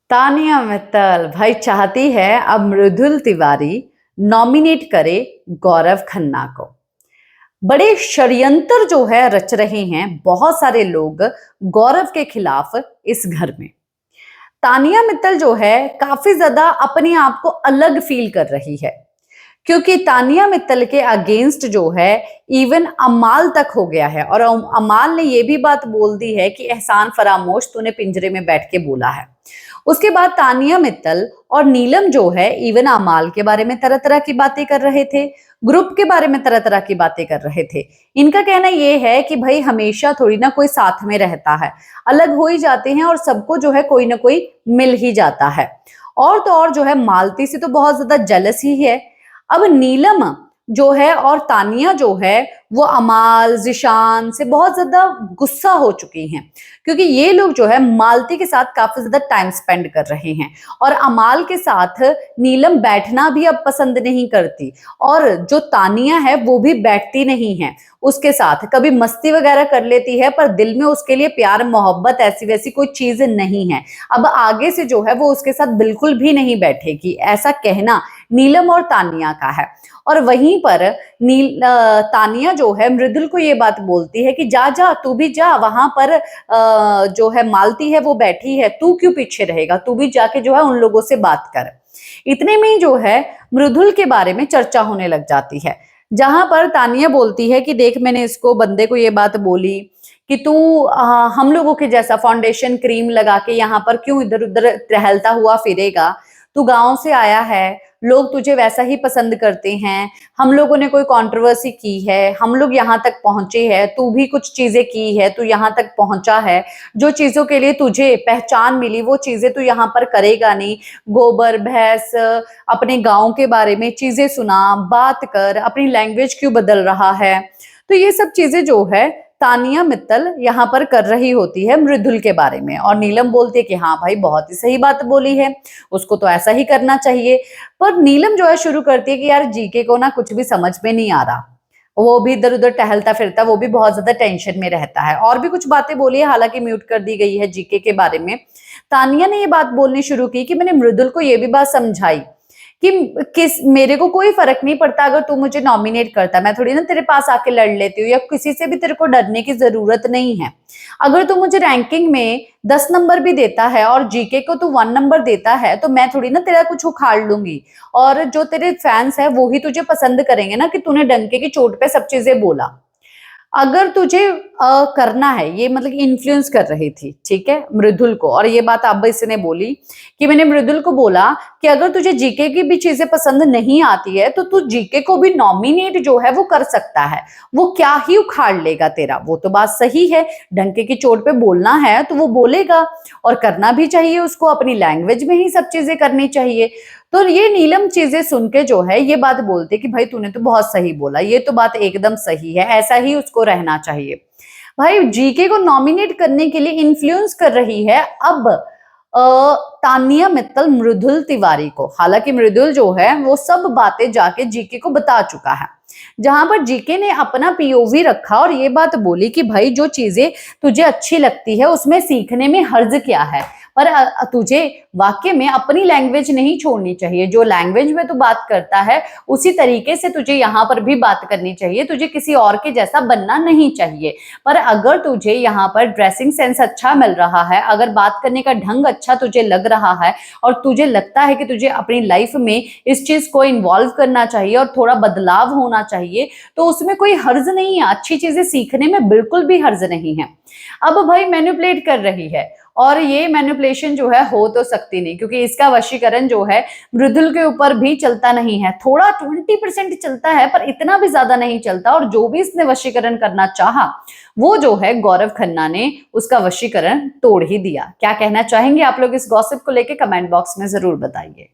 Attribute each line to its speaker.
Speaker 1: तानिया मित्तल भाई चाहती है अब मृदुल तिवारी नॉमिनेट करे गौरव खन्ना को। बड़े षड्यंत्र जो है रच रहे हैं बहुत सारे लोग गौरव के खिलाफ इस घर में। तानिया मित्तल जो है काफी ज्यादा अपने आप को अलग फील कर रही है, क्योंकि तानिया मित्तल के अगेंस्ट जो है इवन अमाल तक हो गया है और अमाल ने ये भी बात बोल दी है कि एहसान फरामोश तूने पिंजरे में बैठ के बोला है। उसके बाद तानिया मित्तल और नीलम जो है इवन अमाल के बारे में तरह तरह की बातें कर रहे थे, ग्रुप के बारे में तरह तरह की बातें कर रहे थे। इनका कहना ये है कि भाई हमेशा थोड़ी ना कोई साथ में रहता है, अलग हो ही जाते हैं और सबको जो है कोई ना कोई मिल ही जाता है। और तो और जो है मालती से तो बहुत ज्यादा जेलस ही है। अब नीलम जो है और तानिया जो है वो अमाल जिशान से बहुत ज्यादा गुस्सा हो चुकी हैं, क्योंकि ये लोग जो है मालती के साथ काफी ज्यादा टाइम स्पेंड कर रहे हैं और अमाल के साथ नीलम बैठना भी अब पसंद नहीं करती और जो तानिया है वो भी बैठती नहीं है उसके साथ। कभी मस्ती वगैरह कर लेती है पर दिल में उसके लिए प्यार मोहब्बत ऐसी वैसी कोई चीज नहीं है। अब आगे से जो है वो उसके साथ बिल्कुल भी नहीं बैठेगी, ऐसा कहना नीलम और तानिया का है। और वहीं पर तानिया जो है मृदुल को ये बात बोलती है कि जा जा तू भी जा, वहां पर जो है मालती है वो बैठी है, तू क्यों पीछे रहेगा, तू भी जाके जो है उन लोगों से बात कर। इतने में ही जो है मृदुल के बारे में चर्चा होने लग जाती है, जहां पर तानिया बोलती है कि देख मैंने इसको बंदे को ये बात बोली कि तू हम लोगों के जैसा फाउंडेशन क्रीम लगा के यहाँ पर क्यों इधर उधर टहलता हुआ फिरेगा, तू गांव से आया है, लोग तुझे वैसा ही पसंद करते हैं, हम लोगों ने कोई कंट्रोवर्सी की है, हम लोग यहाँ तक पहुंचे हैं, तू भी कुछ चीजें की है, तू यहाँ तक पहुंचा है, जो चीजों के लिए तुझे पहचान मिली वो चीजें तू यहाँ पर करेगा नहीं। गोबर भैंस अपने गांव के बारे में चीजें सुना, बात कर, अपनी लैंग्वेज क्यों बदल रहा है। तो ये सब चीजें जो है तानिया मित्तल यहाँ पर कर रही होती है मृदुल के बारे में और नीलम बोलती है कि हाँ भाई बहुत ही सही बात बोली है, उसको तो ऐसा ही करना चाहिए। पर नीलम जो है शुरू करती है कि यार जीके को ना कुछ भी समझ में नहीं आ रहा, वो भी इधर उधर टहलता फिरता, वो भी बहुत ज्यादा टेंशन में रहता है। और भी कुछ बातें बोली है, हालांकि म्यूट कर दी गई है जीके के बारे में। तानिया ने ये बात बोलनी शुरू की कि मैंने मृदुल को ये भी बात समझाई कि मेरे को कोई फर्क नहीं पड़ता अगर तू मुझे नॉमिनेट करता, मैं थोड़ी ना तेरे पास आके लड़ लेती हूँ, या किसी से भी तेरे को डरने की जरूरत नहीं है। अगर तू मुझे रैंकिंग में 10 नंबर भी देता है और जीके को तू 1 नंबर देता है तो मैं थोड़ी ना तेरा कुछ उखाड़ लूंगी, और जो तेरे फैंस है वो ही तुझे पसंद करेंगे ना कि तूने डंके की चोट पे सब चीजें बोला। अगर तुझे करना है, ये मतलब इन्फ्लुएंस कर रही थी, ठीक है, मृदुल को। और ये बात अब इसने बोली कि मैंने मृदुल को बोला कि अगर तुझे जीके की भी चीजें पसंद नहीं आती है तो तू जीके को भी नॉमिनेट जो है वो कर सकता है, वो क्या ही उखाड़ लेगा तेरा। वो तो बात सही है, डंके की चोट पे बोलना है तो वो बोलेगा और करना भी चाहिए उसको, अपनी लैंग्वेज में ही सब चीजें करनी चाहिए। तो ये नीलम चीजें सुन के जो है ये बात बोलते कि भाई तूने तो बहुत सही बोला, ये तो बात एकदम सही है, ऐसा ही उसको रहना चाहिए। भाई जीके को नॉमिनेट करने के लिए इन्फ्लुएंस कर रही है अब तानिया मित्तल मृदुल तिवारी को। हालांकि मृदुल जो है वो सब बातें जाके जीके को बता चुका है, जहां पर जीके ने अपना पीओवी रखा और ये बात बोली कि भाई जो चीजें तुझे अच्छी लगती है उसमें सीखने में हर्ज क्या है, पर तुझे वाकई में अपनी लैंग्वेज नहीं छोड़नी चाहिए। जो लैंग्वेज में तू बात करता है उसी तरीके से तुझे यहाँ पर भी बात करनी चाहिए, तुझे किसी और के जैसा बनना नहीं चाहिए। पर अगर तुझे यहाँ पर ड्रेसिंग सेंस अच्छा मिल रहा है, अगर बात करने का ढंग अच्छा तुझे लग रहा है और तुझे लगता है कि तुझे अपनी लाइफ में इस चीज को इन्वॉल्व करना चाहिए और थोड़ा बदलाव होना चाहिए, तो उसमें कोई हर्ज नहीं है, अच्छी चीजें सीखने में बिल्कुल भी हर्ज नहीं है। अब भाई मैनिपुलेट कर रही है और ये मैनिपुलेशन जो है हो तो सकती नहीं, क्योंकि इसका वशीकरण जो है मृदुल के ऊपर भी चलता नहीं है, थोड़ा 20% चलता है पर इतना भी ज्यादा नहीं चलता। और जो भी इसने वशीकरण करना चाहा वो जो है गौरव खन्ना ने उसका वशीकरण तोड़ ही दिया। क्या कहना चाहेंगे आप लोग इस गॉसिप को लेके, कमेंट बॉक्स में जरूर बताइए।